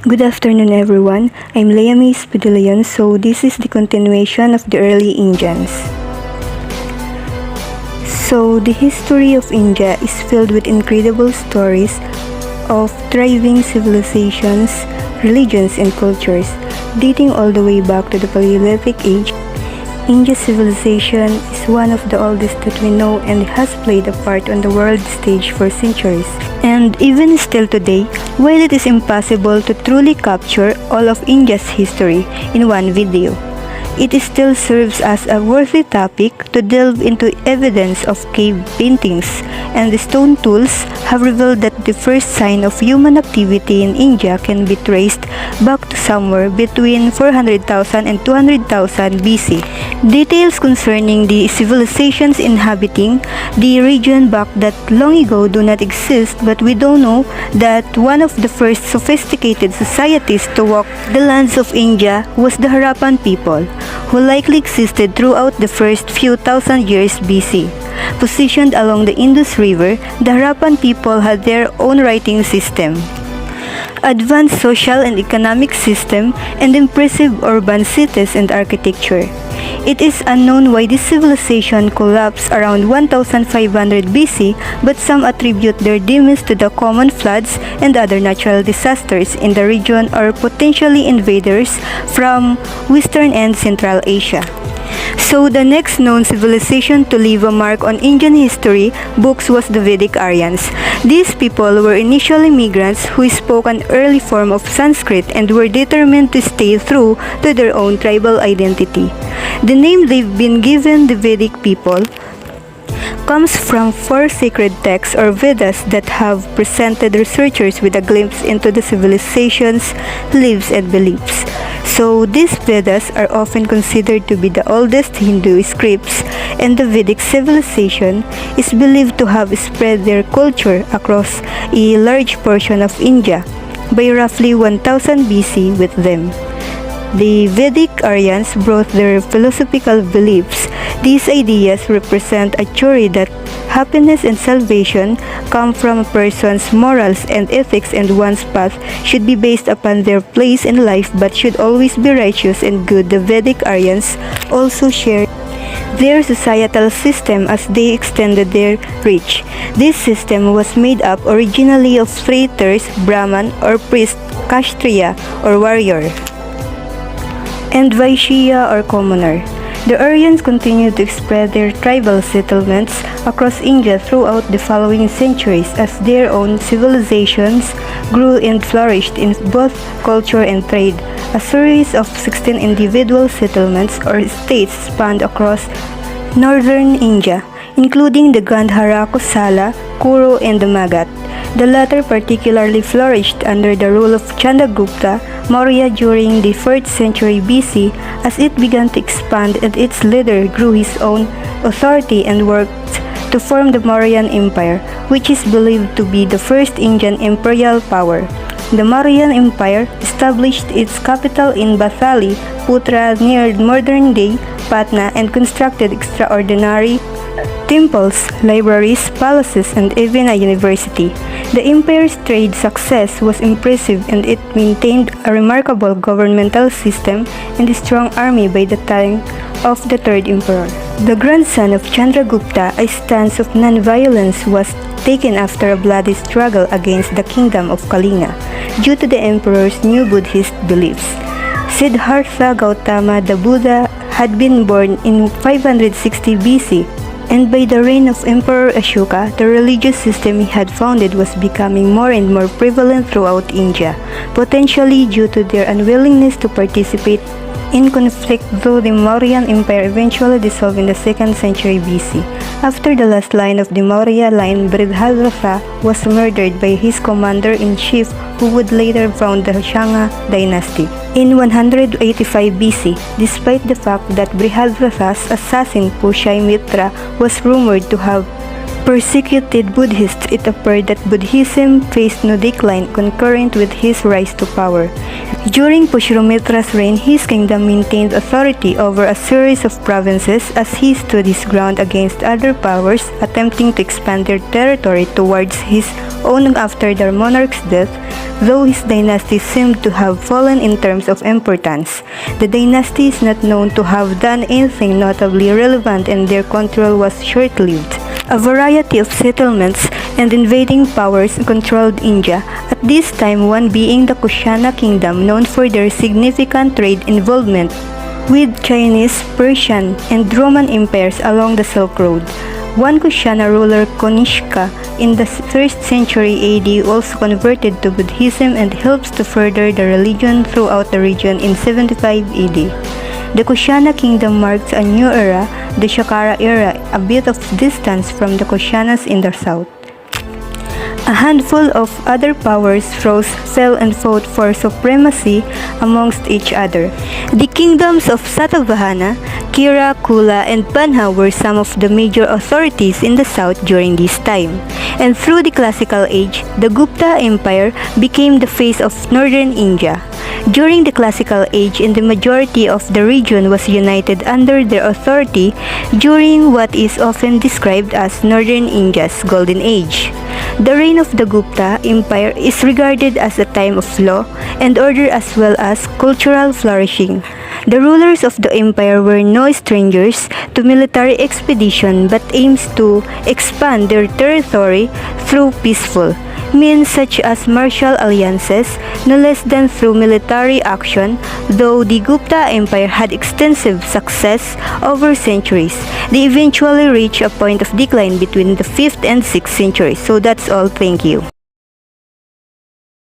Good afternoon everyone, I'm 𝐀𝐧𝐜𝐢𝐞𝐧𝐭. So this is the continuation of the early Indians. So the history of India is filled with incredible stories of thriving civilizations, religions and cultures, dating all the way back to the Paleolithic age. India's civilization is one of the oldest that we know and has played a part on the world stage for centuries. And even still today, while it is impossible to truly capture all of India's history in one video, it still serves as a worthy topic to delve into. Evidence of cave paintings and the stone tools have revealed that the first sign of human activity in India can be traced back to somewhere between 400,000 and 200,000 BC. Details concerning the civilizations inhabiting the region back that long ago do not exist, but we do know that one of the first sophisticated societies to walk the lands of India was the Harappan people, who likely existed throughout the first few thousand years BC. Positioned along the Indus River, the Harappan people had their own writing system, advanced social and economic system, and impressive urban cities and architecture. It is unknown why this civilization collapsed around 1500 BC, but some attribute their demise to the common floods and other natural disasters in the region or potentially invaders from Western and Central Asia. So the next known civilization to leave a mark on Indian history books was the Vedic Aryans. These people were initially migrants who spoke an early form of Sanskrit and were determined to stay true to their own tribal identity. The name they've been given, the Vedic people, comes from four sacred texts or Vedas that have presented researchers with a glimpse into the civilization's lives and beliefs. So these Vedas are often considered to be the oldest Hindu scripts, and the Vedic civilization is believed to have spread their culture across a large portion of India by roughly 1000 BC with them. The Vedic Aryans brought their philosophical beliefs. These ideas represent a theory that happiness and salvation come from a person's morals and ethics, and one's path should be based upon their place in life but should always be righteous and good. The Vedic Aryans also shared their societal system as they extended their reach. This system was made up originally of three tiers: Brahman or priest, Kshatriya or warrior, and Vaishya or commoner. The Aryans continued to spread their tribal settlements across India throughout the following centuries as their own civilizations grew and flourished in both culture and trade. A series of 16 individual settlements or states spanned across northern India, including the Gandhara, Kosala, Kuru, and the Magadha. The latter particularly flourished under the rule of Chandragupta Maurya during the 4th century BC as it began to expand and its leader grew his own authority and worked to form the Mauryan Empire, which is believed to be the first Indian imperial power. The Mauryan Empire established its capital in Bathali Putra near modern-day Patna and constructed extraordinary temples, libraries, palaces, and even a university. The empire's trade success was impressive and it maintained a remarkable governmental system and a strong army by the time of the third emperor. The grandson of Chandragupta, a stance of non-violence was taken after a bloody struggle against the kingdom of Kalinga due to the emperor's new Buddhist beliefs. Siddhartha Gautama, the Buddha, had been born in 560 BC, and by the reign of Emperor Ashoka, the religious system he had founded was becoming more and more prevalent throughout India, potentially due to their unwillingness to participate in conflict, though the Mauryan Empire eventually dissolved in the 2nd century BC. After the last line of the Maurya line, Brihadrasha was murdered by his commander-in-chief who would later found the Shanga dynasty in 185 BC, despite the fact that Brihadrasha's assassin Pushyamitra was rumored to have persecuted Buddhists, it appeared that Buddhism faced no decline concurrent with his rise to power. During Pushromitra's reign, his kingdom maintained authority over a series of provinces as he stood his ground against other powers attempting to expand their territory towards his own after their monarch's death, though his dynasty seemed to have fallen in terms of importance. The dynasty is not known to have done anything notably relevant, and their control was short-lived. A variety of settlements and invading powers controlled India, at this time one being the Kushana kingdom, known for their significant trade involvement with Chinese, Persian, and Roman empires along the Silk Road. One Kushana ruler, Kanishka, in the 1st century AD also converted to Buddhism and helps to further the religion throughout the region in 75 AD. The Kushana kingdom marks a new era, the Shakara era, a bit of distance from the Kushanas in the south. A handful of other powers rose, fell, and fought for supremacy amongst each other. The kingdoms of Satavahana, Kira, Kula, and Panha were some of the major authorities in the south during this time. And through the classical age, the Gupta Empire became the face of northern India. During the classical age, and the majority of the region was united under their authority during what is often described as northern India's golden age. The reign of the Gupta Empire is regarded as a time of law and order as well as cultural flourishing. The rulers of the empire were no strangers to military expedition but aims to expand their territory through peaceful means such as martial alliances, no less than through military action. Though the Gupta Empire had extensive success over centuries, they eventually reached a point of decline between the 5th and 6th centuries. So that's all. Thank you.